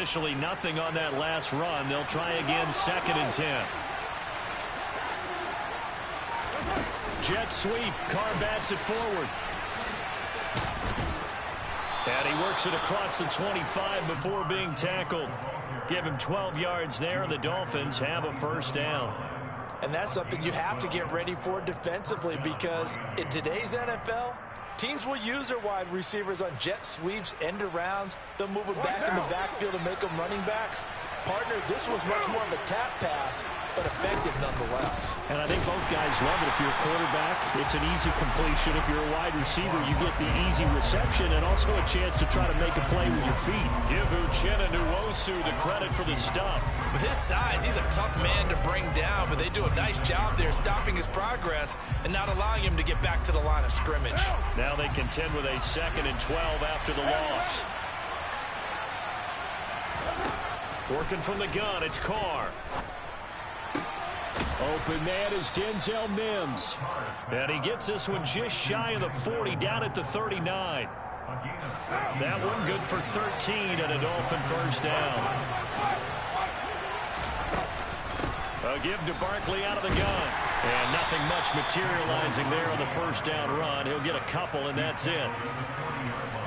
Officially nothing on that last run. They'll try again, 2nd and 10. Jet sweep. Carr bats it forward. And he works it across the 25 before being tackled. Give him 12 yards there. The Dolphins have a first down. And that's something you have to get ready for defensively, because in today's NFL, teams will use their wide receivers on jet sweeps, end arounds. They'll move them back in the backfield and make them running backs. Partner, this was much more of a tap pass, but effective nonetheless. And I think both guys love it. If you're a quarterback, it's an easy completion. If you're a wide receiver, you get the easy reception and also a chance to try to make a play with your feet. Give Uchenna Nwosu the credit for the stuff. With his size, he's a tough man to bring down, but they do a nice job there stopping his progress and not allowing him to get back to the line of scrimmage. Now they contend with a 2nd and 12 after the loss. Working from the gun, it's Carr. Open man is Denzel Mims. And he gets this one just shy of the 40, down at the 39. That one good for 13 and a Dolphin first down. A give to Barkley out of the gun. And nothing much materializing there on the first down run. He'll get a couple, and that's it.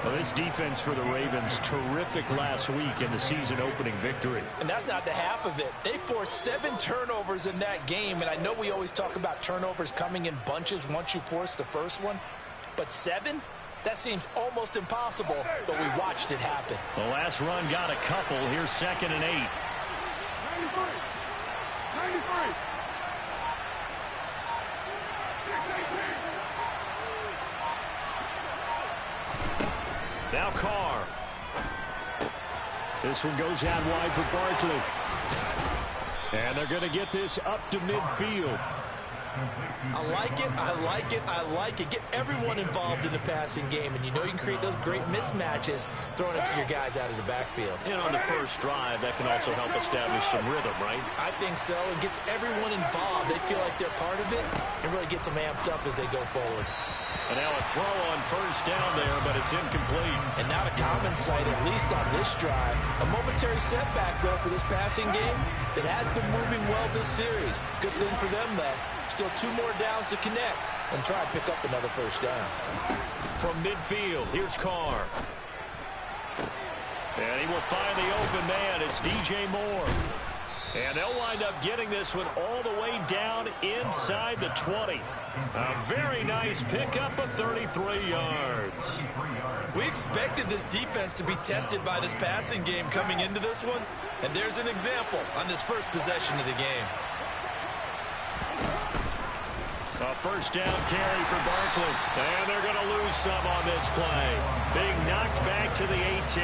Well, this defense for the Ravens, terrific last week in the season-opening victory. And that's not the half of it. They forced 7 turnovers in that game, and I know we always talk about turnovers coming in bunches once you force the first one, but 7? That seems almost impossible, but we watched it happen. The last run got a couple. Here's 2nd and 8. 93. 93. Now Carr. This one goes out wide for Barkley. And they're going to get this up to midfield. I like it, I like it, I like it. Get everyone involved in the passing game, and you know you can create those great mismatches throwing it to your guys out of the backfield. And on the first drive, that can also help establish some rhythm, right? I think so. It gets everyone involved. They feel like they're part of it, and really gets them amped up as they go forward. And now a throw on first down there, but it's incomplete. And not a common sight, at least on this drive. A momentary setback, though, for this passing game that has been moving well this series. Good thing for them, though. Still 2 more downs to connect and try to pick up another first down. From midfield, here's Carr. And he will find the open man. It's DJ Moore. And they'll wind up getting this one all the way down inside the 20. A very nice pickup of 33 yards. We expected this defense to be tested by this passing game coming into this one, and there's an example on this first possession of the game. A first down carry for Barkley. And they're going to lose some on this play. Being knocked back to the 18.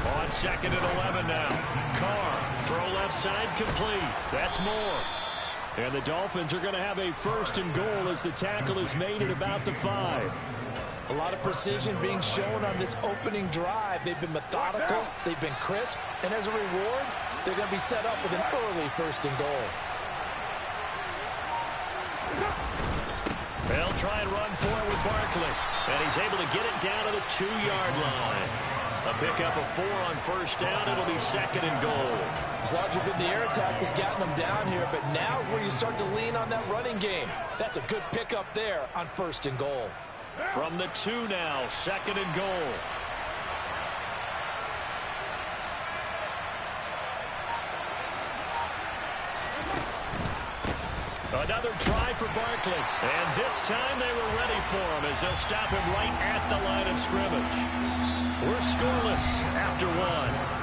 On 2nd and 11 now. Carr, throw left side complete. That's Moore. And the Dolphins are going to have a 1st and goal as the tackle is made at about the 5. A lot of precision being shown on this opening drive. They've been methodical, they've been crisp, and as a reward, they're going to be set up with an early 1st and goal. They'll try and run for it with Barkley. And he's able to get it down to the 2-yard line. A pickup of 4 on first down. It'll be 2nd and goal. It's largely been the air attack that's gotten them down here, but now is where you start to lean on that running game. That's a good pickup there on 1st and goal. From the 2 now, 2nd and goal. Another try for Barkley. And this time they were ready for him as they'll stop him right at the line of scrimmage. We're scoreless after 1.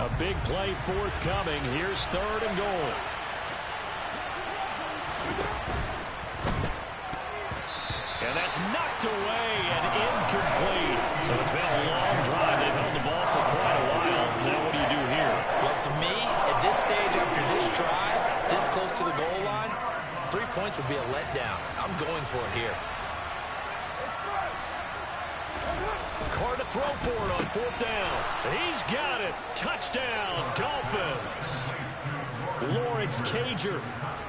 A big play forthcoming. Here's 3rd and goal. And that's knocked away and incomplete. So it's been a long drive. They've held the ball for quite a while. Now what do you do here? Well, to me, at this stage after this drive, this close to the goal line, 3 points would be a letdown. I'm going for it here. Carr to throw for it on 4th down. He's got it. Touchdown, Dolphins. Lawrence Cager,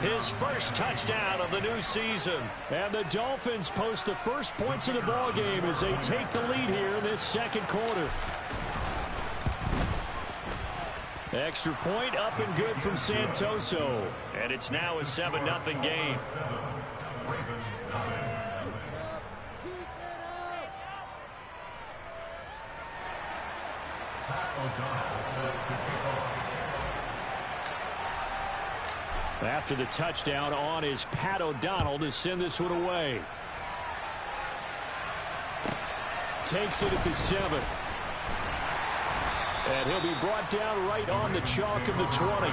his first touchdown of the new season. And the Dolphins post the first points of the ball game as they take the lead here in this second quarter. Extra point up and good from Santoso. And it's now a 7-0 game. After the touchdown, on is Pat O'Donnell to send this one away. Takes it at the 7. And he'll be brought down right on the chalk of the 20.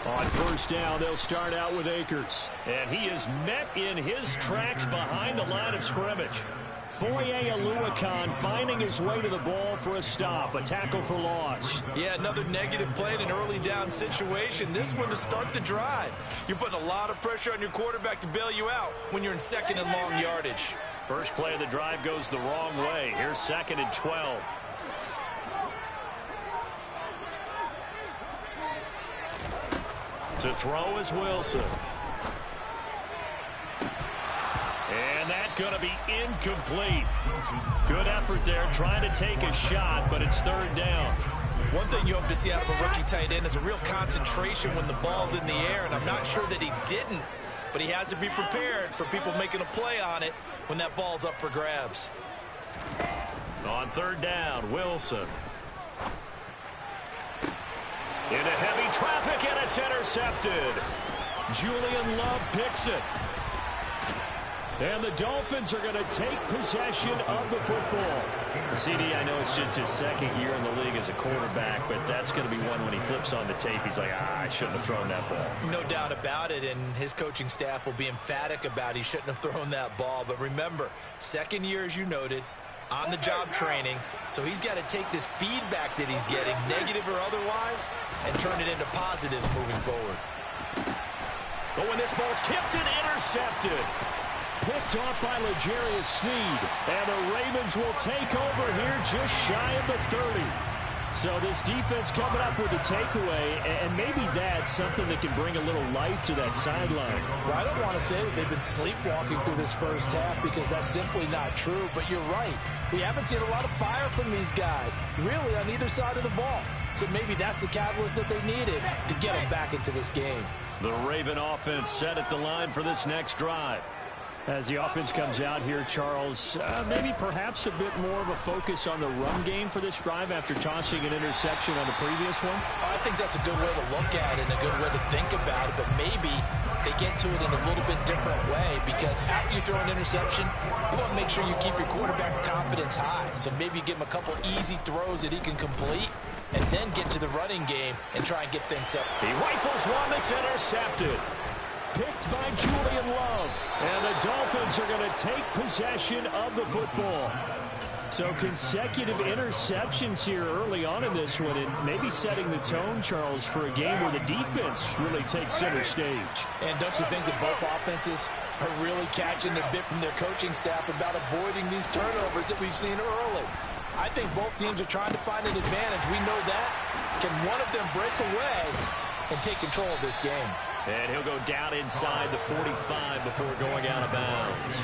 On first down, they'll start out with Akers. And he is met in his tracks behind the line of scrimmage. Foye Oluwakan finding his way to the ball for a stop. A tackle for loss. Yeah, another negative play in an early down situation. This one to start the drive. You're putting a lot of pressure on your quarterback to bail you out when you're in 2nd and long yardage. First play of the drive goes the wrong way. Here's 2nd and 12. To throw is Wilson. And that's going to be incomplete. Good effort there trying to take a shot, but it's 3rd down. One thing you hope to see out of a rookie tight end is a real concentration when the ball's in the air, and I'm not sure that he didn't, but he has to be prepared for people making a play on it when that ball's up for grabs. On 3rd down, Wilson. Into heavy traffic, and it's intercepted. Julian Love picks it. And the Dolphins are going to take possession of the football. CD, I know it's just his 2nd year in the league as a quarterback, but that's going to be one when he flips on the tape. He's like, I shouldn't have thrown that ball. No doubt about it, and his coaching staff will be emphatic about he shouldn't have thrown that ball. But remember, 2nd year, as you noted, on-the-job training, so he's got to take this feedback that he's getting, negative or otherwise, and turn it into positives moving forward. But when this ball's tipped and intercepted, picked off by L'Jarius Sneed, and the Ravens will take over here just shy of the 30. So this defense coming up with a takeaway, and maybe that's something that can bring a little life to that sideline. Well, I don't want to say that they've been sleepwalking through this first half because that's simply not true, but you're right. We haven't seen a lot of fire from these guys, really, on either side of the ball. So maybe that's the catalyst that they needed to get them back into this game. The Raven offense set at the line for this next drive. As the offense comes out here, Charles, maybe perhaps a bit more of a focus on the run game for this drive after tossing an interception on the previous one? I think that's a good way to look at it and a good way to think about it, but maybe they get to it in a little bit different way because after you throw an interception, you want to make sure you keep your quarterback's confidence high. So maybe you give him a couple easy throws that he can complete and then get to the running game and try and get things up. He rifles one that's intercepted. Picked by Julian Love. And the Dolphins are going to take possession of the football. So consecutive interceptions here early on in this one, and maybe setting the tone, Charles, for a game where the defense really takes center stage. And don't you think that both offenses are really catching a bit from their coaching staff about avoiding these turnovers that we've seen early? I think both teams are trying to find an advantage. We know that. Can one of them break away and take control of this game? And he'll go down inside the 45 before going out of bounds.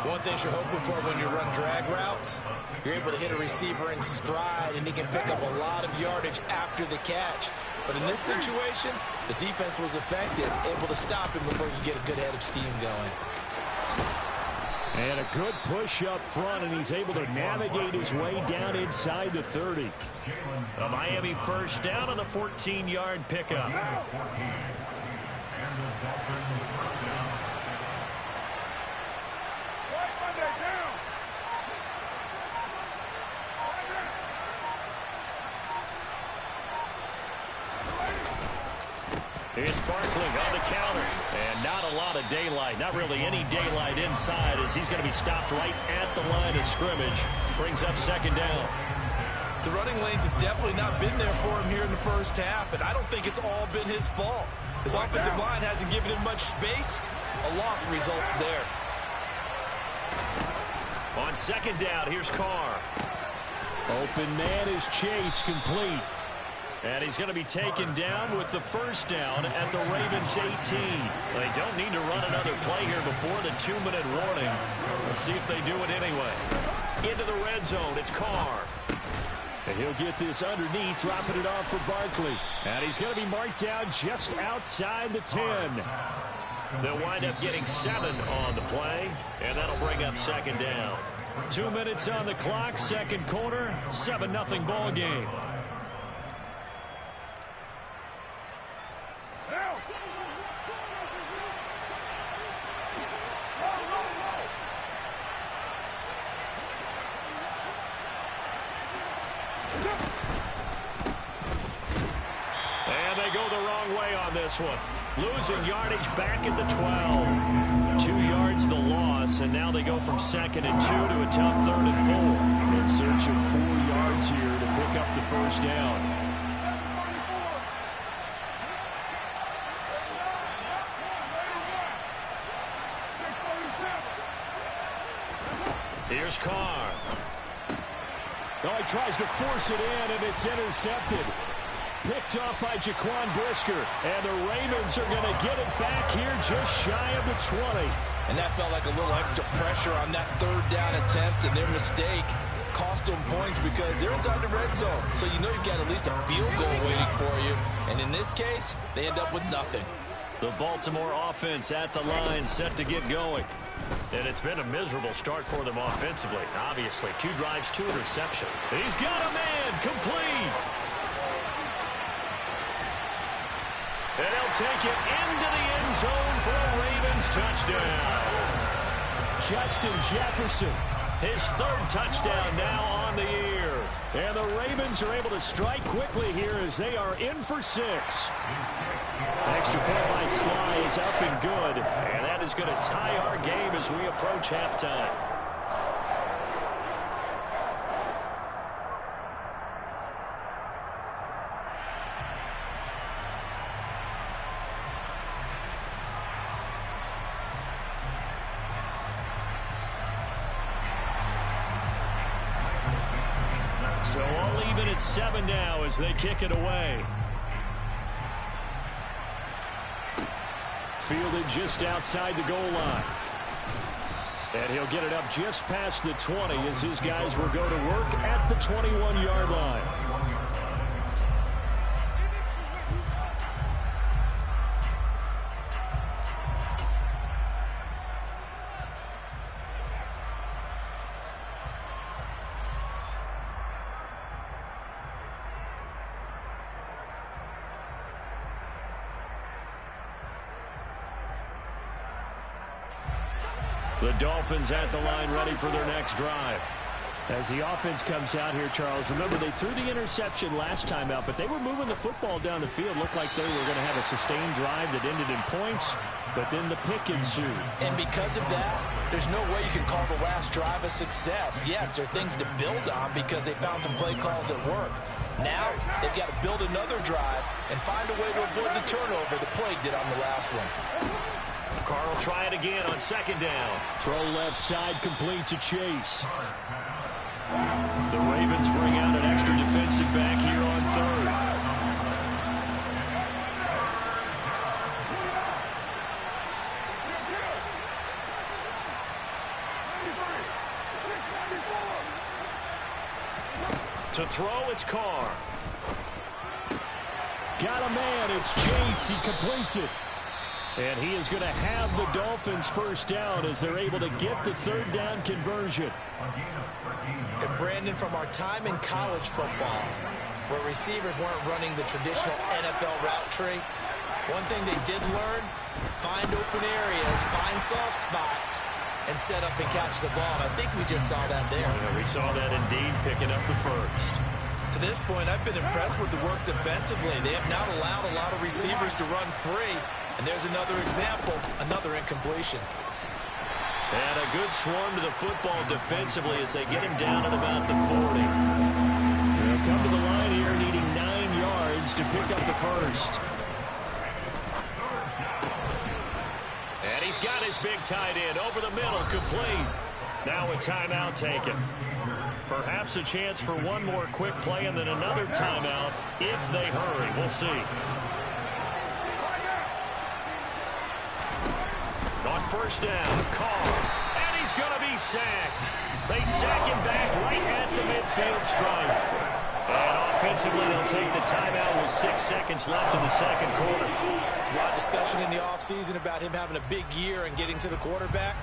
One thing you're hoping for when you run drag routes, you're able to hit a receiver in stride, and he can pick up a lot of yardage after the catch. But in this situation, the defense was effective, able to stop him before you get a good head of steam going. And a good push up front, and he's able to navigate his way down inside the 30. A Miami first down on the 14-yard pickup. It's Barkley on the counter. And not a lot of daylight, not really any daylight inside, as he's going to be stopped right at the line of scrimmage. Brings up second down. The running lanes have definitely not been there for him here in the first half, and I don't think it's all been his fault. His offensive line hasn't given him much space. A loss results there. On second down, here's Carr. Open man is Chase, complete. And he's going to be taken down with the first down at the Ravens 18. They don't need to run another play here before the 2-minute warning. Let's see if they do it anyway. Into the red zone, it's Carr. And he'll get this underneath, dropping it off for Barkley. And he's going to be marked down just outside the 10. They'll wind up getting 7 on the play, and that'll bring up second down. 2 minutes on the clock, second quarter, 7-0 ball game. And they go the wrong way on this one. Losing yardage back at the 12. 2 yards the loss, and now they go from 2nd and 2 to a tough 3rd and 4. In search of 4 yards here to pick up the first down. Here's Carr. Oh, he tries to force it in, and it's intercepted. Picked off by Jaquan Brisker. And the Ravens are going to get it back here just shy of the 20. And that felt like a little extra pressure on that 3rd down attempt, and their mistake cost them points because they're inside the red zone. So you know you've got at least a field goal waiting for you. And in this case, they end up with nothing. The Baltimore offense at the line, set to get going. And it's been a miserable start for them offensively. Obviously, 2 drives, 2 interceptions. He's got a man, complete. And he'll take it into the end zone for a Ravens touchdown. Justin Jefferson. His 3rd touchdown now on the year. And the Ravens are able to strike quickly here as they are in for 6. Extra point by Sly is up and good. And that is going to tie our game as we approach halftime. So all even at 7 now as they kick it away. Fielded just outside the goal line. And he'll get it up just past the 20 as his guys will go to work at the 21-yard line. The Dolphins at the line ready for their next drive. As the offense comes out here, Charles, remember they threw the interception last time out, but they were moving the football down the field. Looked like they were going to have a sustained drive that ended in points, but then the pick ensued. And because of that, there's no way you can call the last drive a success. Yes, there are things to build on because they found some play calls that work. Now, they've got to build another drive and find a way to avoid the turnover the play did on the last one. Carr will try it again on second down. Throw left side complete to Chase. The Ravens bring out an extra defensive back here on 3rd. To throw, it's Carr. Got a man, it's Chase. He completes it. And he is going to have the Dolphins first down as they're able to get the 3rd down conversion. And Brandon, from our time in college football, where receivers weren't running the traditional NFL route tree, one thing they did learn, find open areas, find soft spots, and set up and catch the ball. I think we just saw that there. Yeah, we saw that indeed, picking up the first. To this point, I've been impressed with the work defensively. They have not allowed a lot of receivers to run free. And there's another example, another incompletion. And a good swarm to the football defensively as they get him down at about the 40. They'll come to the line here needing 9 yards to pick up the first. And he's got his big tight end over the middle, complete. Now a timeout taken. Perhaps a chance for one more quick play and then another timeout if they hurry. We'll see. On first down, Carr. And he's going to be sacked. They sack him back right at the midfield stripe. And offensively, they'll take the timeout with 6 seconds left in the second quarter. There's a lot of discussion in the offseason about him having a big year and getting to the quarterback.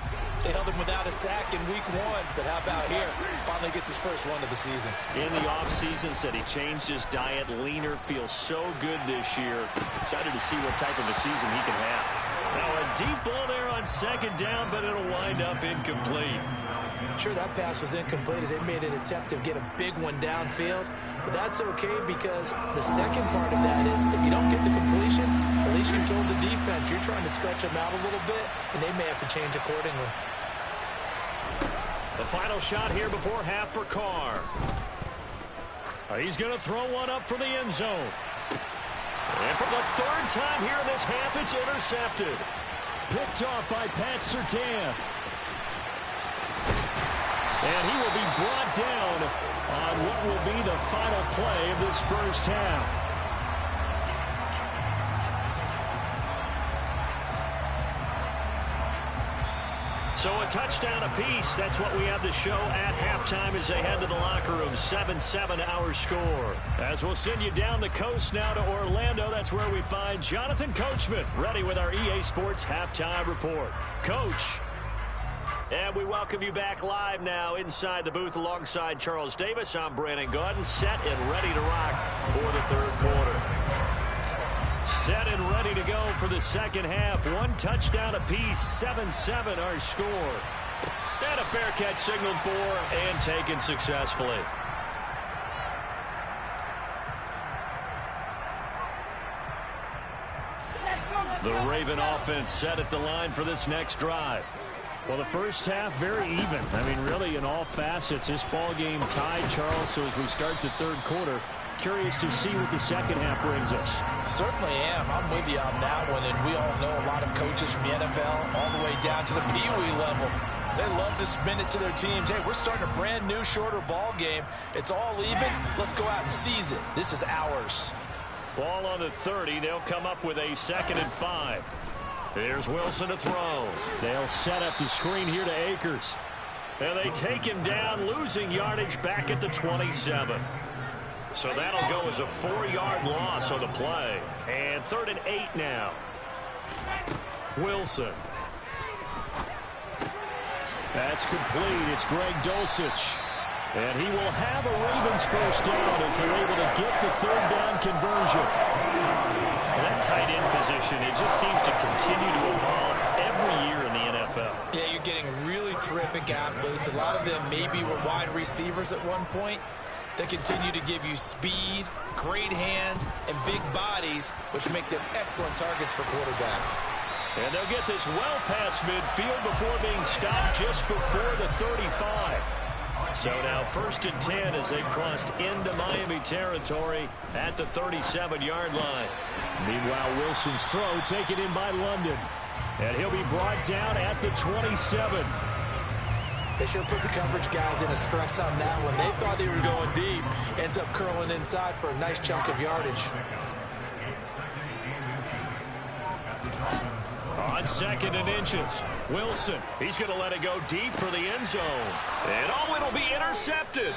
They held him without a sack in week 1, but how about here? Finally gets his first one of the season. In the offseason, said he changed his diet, leaner, feels so good this year. Excited to see what type of a season he can have. Now a deep ball there on second down, but it'll wind up incomplete. Sure, that pass was incomplete as they made an attempt to get a big one downfield, but that's okay because the second part of that is if you don't get the completion, at least you told the defense you're trying to stretch them out a little bit, and they may have to change accordingly. The final shot here before half for Carr. He's going to throw one up for the end zone. And for the third time here in this half, it's intercepted. Picked off by Pat Surtain. And he will be brought down on what will be the final play of this first half. So a touchdown apiece. That's what we have to show at halftime as they head to the locker room. 7-7 our score. As we'll send you down the coast now to Orlando, that's where we find Jonathan Coachman ready with our EA Sports halftime report. Coach. And we welcome you back live now inside the booth alongside Charles Davis. I'm Brandon Gaudin, set and ready to rock for the third quarter. Set and ready to go for the second half. One touchdown apiece, 7-7 our score. And a fair catch signaled for and taken successfully. The Raven offense set at the line for this next drive. Well, the first half, very even. I mean, really, in all facets, this ball game tied, Charles. So as we start the third quarter, curious to see what the second half brings us. Certainly am. I'm with you on that one, and we all know a lot of coaches from the NFL all the way down to the Pee-wee level. They love to spin it to their teams. Hey, we're starting a brand new, shorter ball game. It's all even. Let's go out and seize it. This is ours. Ball on the 30. They'll come up with a 2nd and 5. Here's Wilson to throw. They'll set up the screen here to Akers. And they take him down, losing yardage back at the 27. So that'll go as a 4-yard loss on the play. And 3rd and 8 now. Wilson. That's complete. It's Greg Dulcich. And he will have a Ravens first down as they're able to get the third down conversion. And that tight end position, it just seems to continue to evolve every year in the NFL. Yeah, you're getting really terrific athletes. A lot of them maybe were wide receivers at one point. They continue to give you speed, great hands, and big bodies, which make them excellent targets for quarterbacks. And they'll get this well past midfield before being stopped just before the 35. So now 1st and 10 as they've crossed into Miami territory at the 37-yard line. Meanwhile, Wilson's throw taken in by London. And he'll be brought down at the 27. They should have put the coverage guys in a stress on that one. They thought they were going deep. Ends up curling inside for a nice chunk of yardage. On 2nd and inches, Wilson. He's going to let it go deep for the end zone. And it'll be intercepted.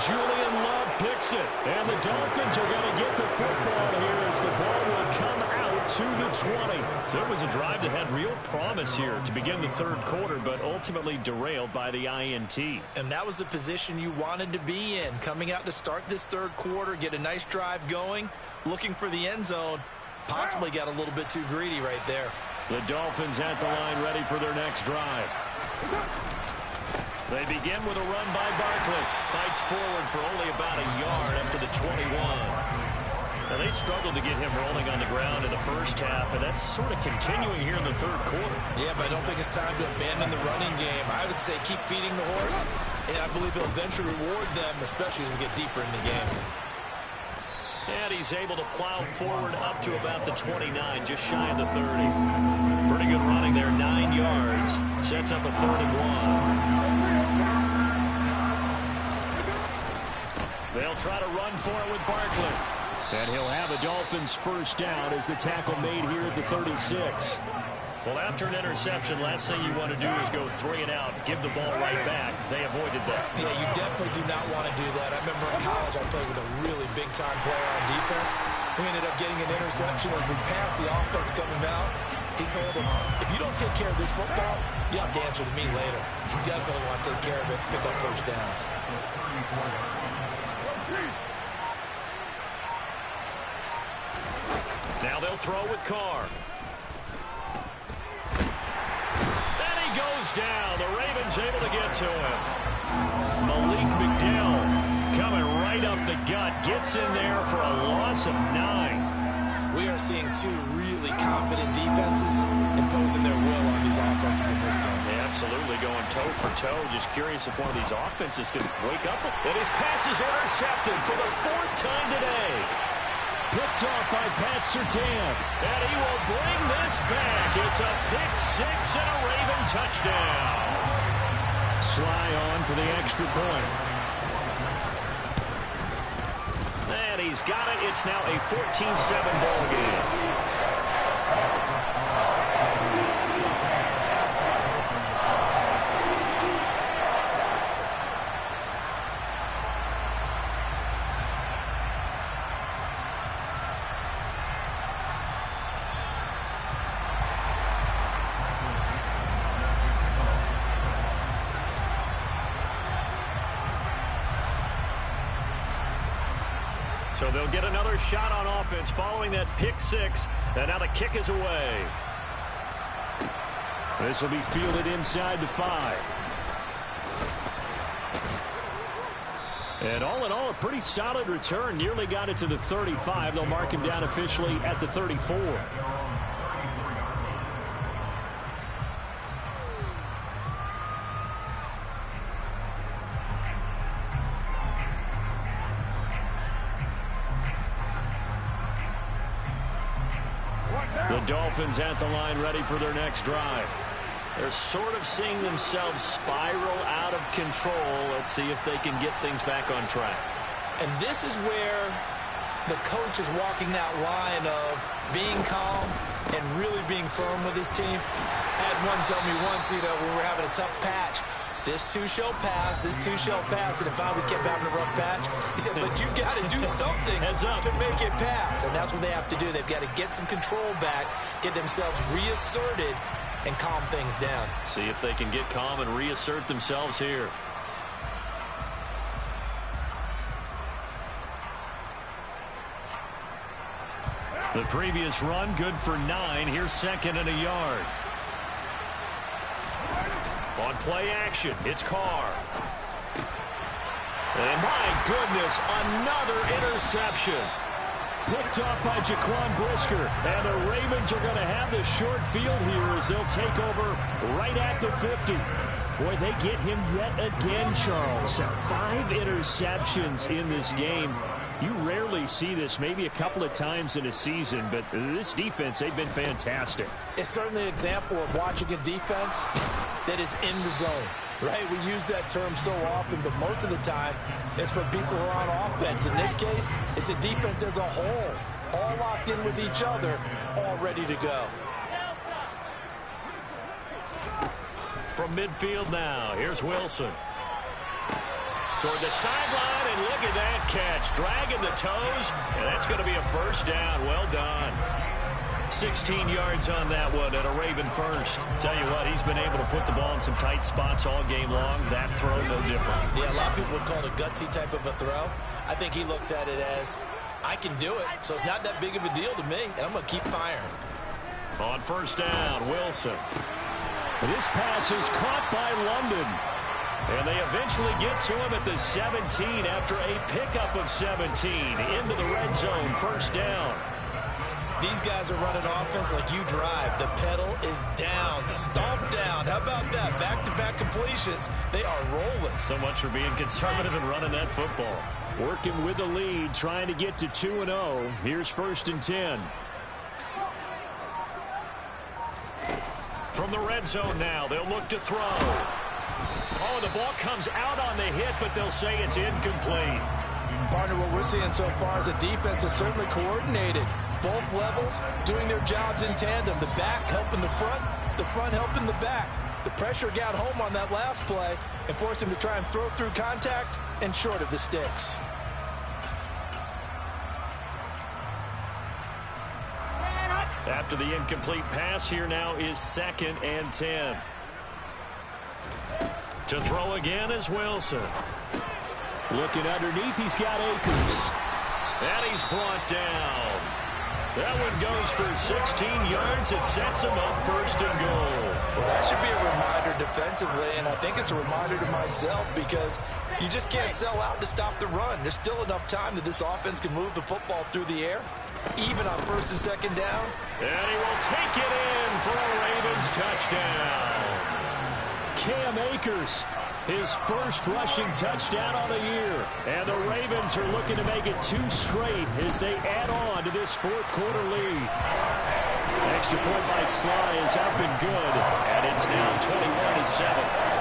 Julian Love picks it. And the Dolphins are going to get the football here as the ball will come out to the 20. So it was a drive that had real promise here to begin the third quarter, but ultimately derailed by the INT. And that was the position you wanted to be in. Coming out to start this third quarter, get a nice drive going, looking for the end zone. Possibly got a little bit too greedy right there. The Dolphins at the line ready for their next drive. They begin with a run by Barkley. Fights forward for only about a yard up to the 21. Now, they struggled to get him rolling on the ground in the first half, and that's sort of continuing here in the third quarter. Yeah, but I don't think it's time to abandon the running game. I would say keep feeding the horse, and I believe he'll eventually reward them, especially as we get deeper in the game. And he's able to plow forward up to about the 29, just shy of the 30. Pretty good running there, 9 yards. Sets up a 3rd and 1. They'll try to run for it with Barkley. And he'll have a Dolphins first down as the tackle made here at the 36. Well, after an interception, last thing you want to do is go 3 and out, give the ball right back. They avoided that. Yeah, you definitely do not want to do that. I remember in college I played with a really big-time player on defense. We ended up getting an interception as we passed the offense coming out. He told him, if you don't take care of this football, you have to answer to me later. You definitely want to take care of it, pick up first downs. Now they'll throw with Carr. And he goes down. The Ravens able to get to him. Malik McDowell coming right up the gut. Gets in there for a loss of 9. We are seeing 2 really confident defenses imposing their will on these offenses in this game. Yeah, absolutely, going toe for toe. Just curious if one of these offenses can wake up. And his pass is intercepted for the 4th time today. Picked off by Pat Surtain. And he will bring this back. It's a pick 6 and a Raven touchdown. Sly on for the extra point. And he's got it. It's now a 14-7 ball game. So they'll get another shot on offense following that pick 6. And now the kick is away. This will be fielded inside the 5. And all in all, a pretty solid return. Nearly got it to the 35. They'll mark him down officially at the 34. The Dolphins at the line ready for their next drive. They're sort of seeing themselves spiral out of control. Let's see if they can get things back on track. And this is where the coach is walking that line of being calm and really being firm with his team. I had one tell me once, we were having a tough patch. This too shall pass, this too shall pass. And if we kept having a rough patch, he said, but you got to do something to make it pass. And that's what they have to do. They've got to get some control back, get themselves reasserted, and calm things down. See if they can get calm and reassert themselves here. The previous run, good for 9. Here's 2nd and a yard. On play action, it's Carr. And my goodness, another interception. Picked off by Jaquan Brisker. And the Ravens are going to have the short field here as they'll take over right at the 50. Boy, they get him yet again, Charles. 5 interceptions in this game. You rarely see this, maybe a couple of times in a season, but this defense, they've been fantastic. It's certainly an example of watching a defense that is in the zone, right? We use that term so often, but most of the time it's for people who are on offense. In this case, it's a defense as a whole, all locked in with each other, all ready to go. From midfield now, here's Wilson. Toward the sideline, and look at that catch. Dragging the toes, and that's going to be a first down. Well done. 16 yards on that one and a Raven first. Tell you what, he's been able to put the ball in some tight spots all game long. That throw, no different. Yeah, a lot of people would call it a gutsy type of a throw. I think he looks at it as, I can do it, so it's not that big of a deal to me, and I'm going to keep firing. On first down, Wilson. This pass is caught by London. And they eventually get to him at the 17 after a pickup of 17 into the red zone, first down. These guys are running offense like you drive. The pedal is down, stomped down. How about that? Back-to-back completions. They are rolling. So much for being conservative and running that football. Working with the lead, trying to get to 2-0. Here's first and 10. From the red zone now, they'll look to throw. Oh, the ball comes out on the hit, but they'll say it's incomplete. Partner, what we're seeing so far is a defense is certainly coordinated. Both levels doing their jobs in tandem. The back helping the front helping the back. The pressure got home on that last play and forced him to try and throw through contact and short of the sticks. After the incomplete pass, here now is 2nd and 10. To throw again is Wilson. Looking underneath, he's got Akers. And he's brought down. That one goes for 16 yards. It sets him up first and goal. Well, that should be a reminder defensively, and I think it's a reminder to myself because you just can't sell out to stop the run. There's still enough time that this offense can move the football through the air, even on 1st and 2nd down. And he will take it in for a Ravens touchdown. Cam Akers, his first rushing touchdown on the year. And the Ravens are looking to make it 2 straight as they add on to this 4th quarter lead. Extra point by Sly is up and good. And it's now 21-7.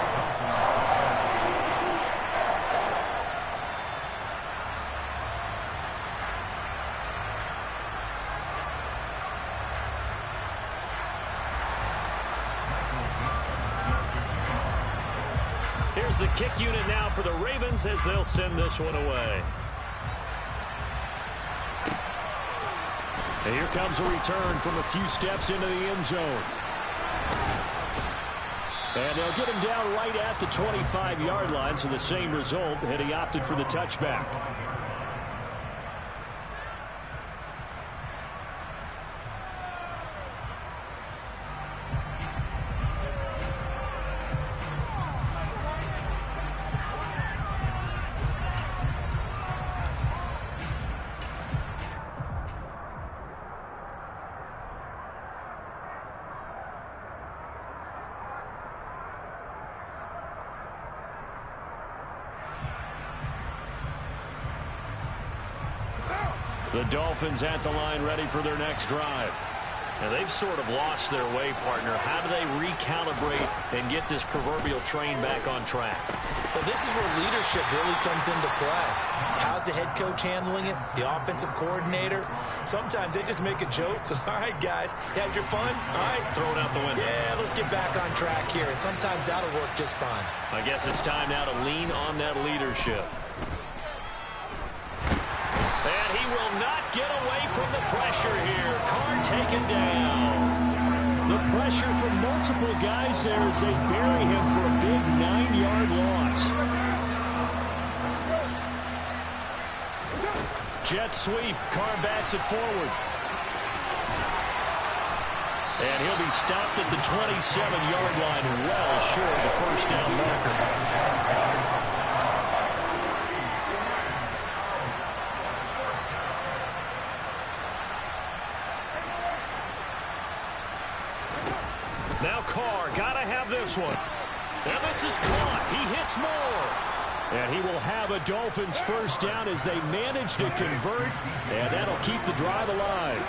Here's the kick unit now for the Ravens as they'll send this one away. And here comes a return from a few steps into the end zone. And they'll get him down right at the 25-yard line, so the same result, and he opted for the touchback. The Dolphins at the line ready for their next drive. Now they've sort of lost their way, partner. How do they recalibrate and get this proverbial train back on track? Well, this is where leadership really comes into play. How's the head coach handling it? The offensive coordinator? Sometimes they just make a joke. All right, guys, had your fun? All right. Throw it out the window. Yeah, let's get back on track here. And sometimes that'll work just fine. I guess it's time now to lean on that leadership. And he will not get away from the pressure here. Carr taken down. The pressure from multiple guys there as they bury him for a big 9-yard loss. Jet sweep. Carr backs it forward. And he'll be stopped at the 27-yard line, well short of the first down marker. Now Carr, gotta have this one. And this is caught. He hits more. And he will have a Dolphins first down as they manage to convert, and that'll keep the drive alive.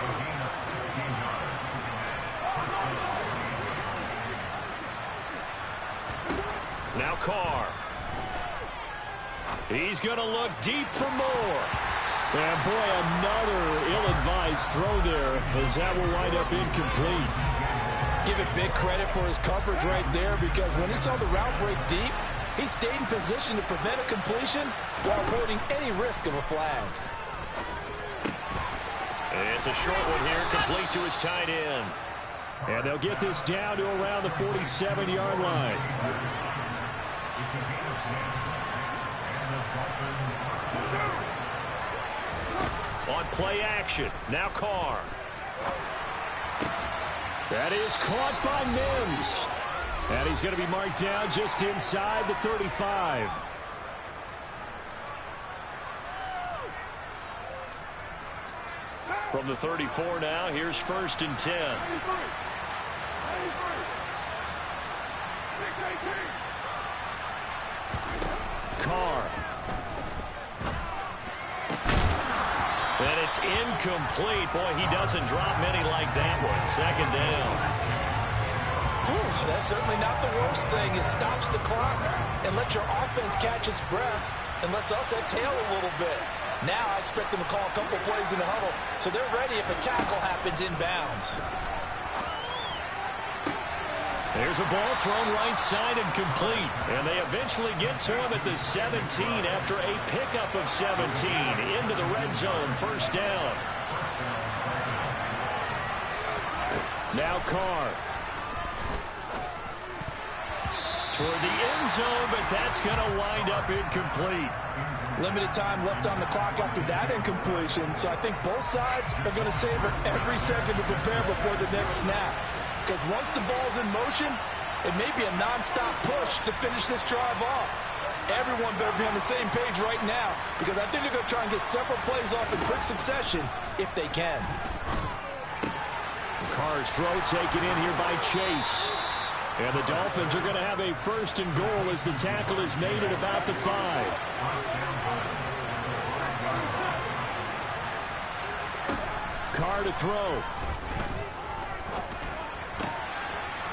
Now Carr. He's going to look deep for more. And boy, another ill-advised throw there as that will wind up incomplete. Give it big credit for his coverage right there because when he saw the route break deep, he stayed in position to prevent a completion while avoiding any risk of a flag. It's a short one here, complete to his tight end. And they'll get this down to around the 47-yard line. On play action, now Carr. That is caught by Mims. And he's going to be marked down just inside the 35. From the 34 now, here's 1st and 10. Carr. And it's incomplete. Boy, he doesn't drop many like that one. 2nd down. Whew, that's certainly not the worst thing. It stops the clock and lets your offense catch its breath and lets us exhale a little bit. Now I expect them to call a couple plays in the huddle so they're ready if a tackle happens inbounds. There's a ball thrown right side and complete. And they eventually get to him at the 17 after a pickup of 17 into the red zone. 1st down. Now Carr. Toward the end zone, but that's going to wind up incomplete. Limited time left on the clock after that incompletion, so I think both sides are going to savor every second to prepare before the next snap. Because once the ball's in motion, it may be a non-stop push to finish this drive off. Everyone better be on the same page right now, because I think they're going to try and get several plays off in quick succession if they can. Carr's throw taken in here by Chase. And the Dolphins are going to have a 1st and goal as the tackle is made at about the 5. Carr to throw.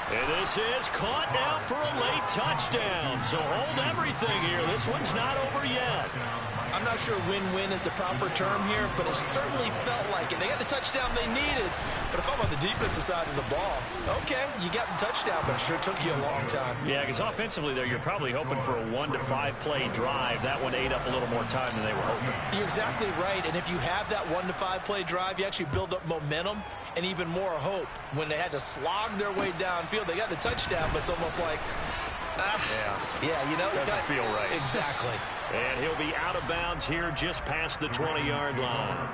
And this is caught now for a late touchdown. So hold everything here. This one's not over yet. I'm not sure win-win is the proper term here, but it certainly felt like it. They got the touchdown they needed. But if I'm on the defensive side of the ball, okay, you got the touchdown, but it sure took you a long time. Yeah, because offensively there, you're probably hoping for a 1 to 5 play drive. That one ate up a little more time than they were hoping. You're exactly right. And if you have that 1 to 5 play drive, you actually build up momentum and even more hope. When they had to slog their way downfield, they got the touchdown, but it's almost like, yeah, you know, doesn't feel right. Exactly. And he'll be out of bounds here just past the 20-yard line.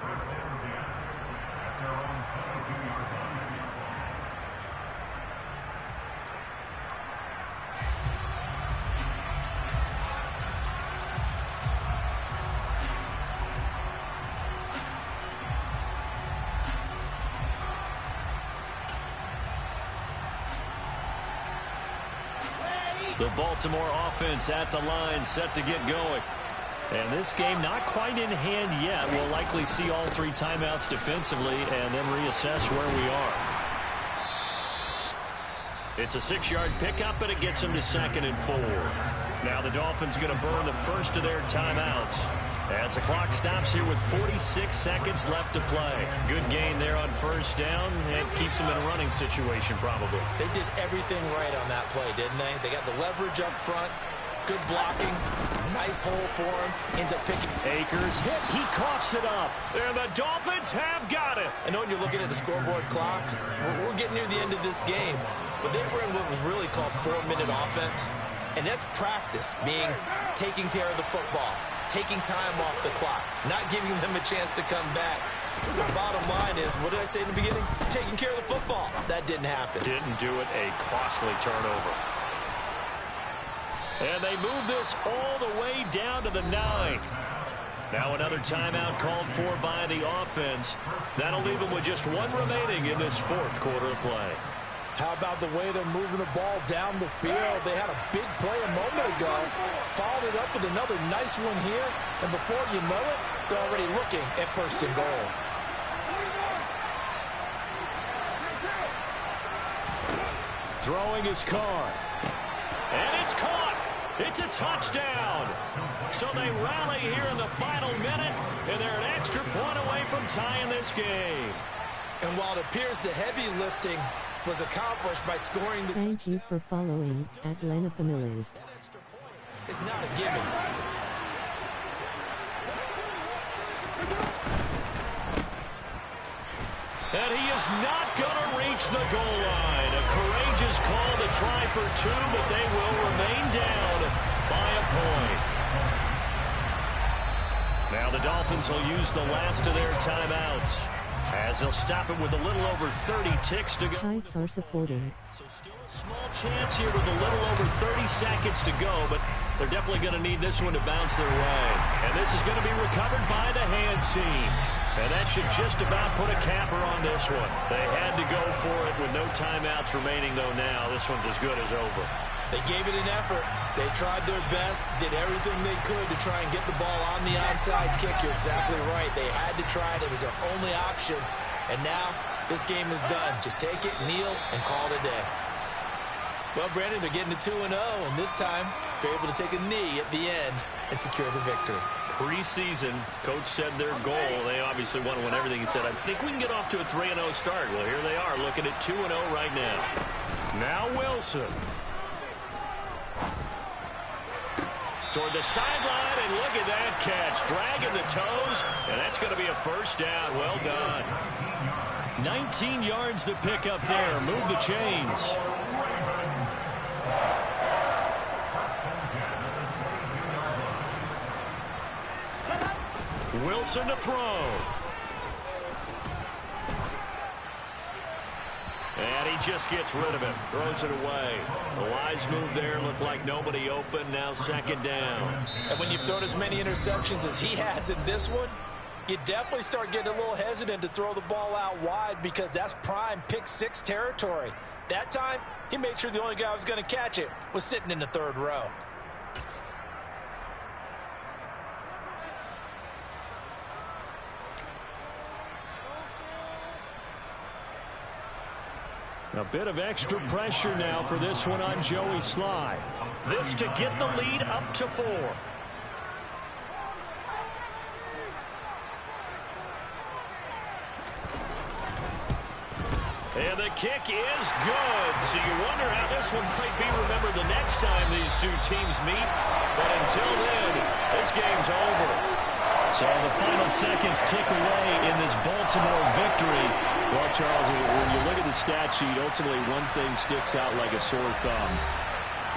The Baltimore offense at the line, set to get going. And this game not quite in hand yet. We'll likely see all 3 timeouts defensively and then reassess where we are. It's a 6-yard pickup, but it gets them to 2nd and 4. Now the Dolphins going to burn the first of their timeouts as the clock stops here with 46 seconds left to play. Good gain there on 1st down and keeps them in a running situation probably. They did everything right on that play, didn't they? They got the leverage up front, good blocking, nice hole for him, ends up picking. Akers hit, he coughs it up. And the Dolphins have got it. I know when you're looking at the scoreboard clock, we're getting near the end of this game, but they were in what was really called 4-minute offense, and that's practice, being taking care of the football, taking time off the clock, not giving them a chance to come back. The bottom line is, what did I say in the beginning? Taking care of the football. That didn't happen. Didn't do it. A costly turnover. And they move this all the way down to the 9. Now another timeout called for by the offense. That'll leave them with just 1 remaining in this 4th quarter of play. How about the way they're moving the ball down the field? They had a big play a moment ago, followed it up with another nice one here, and before you know it, they're already looking at 1st and goal. Throwing his Carr. And it's caught. It's a touchdown. So they rally here in the final minute, and they're an extra point away from tying this game. And while it appears the heavy lifting was accomplished by scoring the Thank you for following @LenaFamilies. that extra point is not a gimme. And he is not going to reach the goal line. A courageous call to try for 2, but they will remain down by a point. Now the Dolphins will use the last of their timeouts. As they'll stop it with a little over 30 ticks to go. Chiefs are supporting. So still a small chance here with a little over 30 seconds to go, but they're definitely going to need this one to bounce their way. And this is going to be recovered by the hands team. And that should just about put a capper on this one. They had to go for it with no timeouts remaining, though now this one's as good as over. They gave it an effort. They tried their best, did everything they could to try and get the ball on the onside kick. You're exactly right. They had to try it. It was their only option. And now this game is done. Just take it, kneel, and call it a day. Well, Brandon, they're getting to 2-0, and this time they're able to take a knee at the end and secure the victory. Preseason, coach said their goal, they obviously want to win everything. He said, I think we can get off to a 3-0 start. Well, here they are looking at 2-0 right now. Now Wilson. Toward the sideline, and look at that catch. Dragging the toes, and that's going to be a first down. Well done. 19 yards to pick up there. Move the chains. Wilson to throw. And he just gets rid of it. Throws it away. The wise move there. Looked like nobody open. Now second down. And when you've thrown as many interceptions as he has in this one, you definitely start getting a little hesitant to throw the ball out wide because that's prime pick six territory. That time, he made sure the only guy who was going to catch it was sitting in the third row. A bit of extra pressure now for this one on Joey Sly. This to get the lead up to 4. And the kick is good. So you wonder how this one might be remembered the next time these two teams meet. But until then, this game's over. So the final seconds tick away in this Baltimore victory. Well, Charles, when you look at the stat sheet, ultimately one thing sticks out like a sore thumb.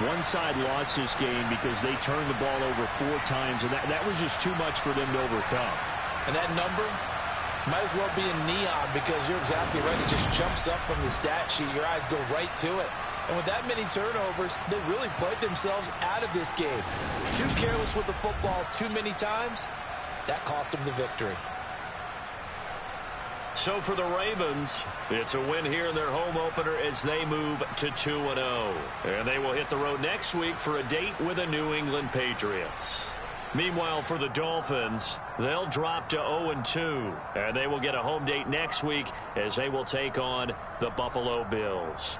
One side lost this game because they turned the ball over 4 times, and that was just too much for them to overcome. And that number might as well be in neon because you're exactly right. It just jumps up from the stat sheet. Your eyes go right to it. And with that many turnovers, they really played themselves out of this game. Too careless with the football too many times. That cost them the victory. So for the Ravens, it's a win here in their home opener as they move to 2-0. And they will hit the road next week for a date with the New England Patriots. Meanwhile, for the Dolphins, they'll drop to 0-2. And they will get a home date next week as they will take on the Buffalo Bills.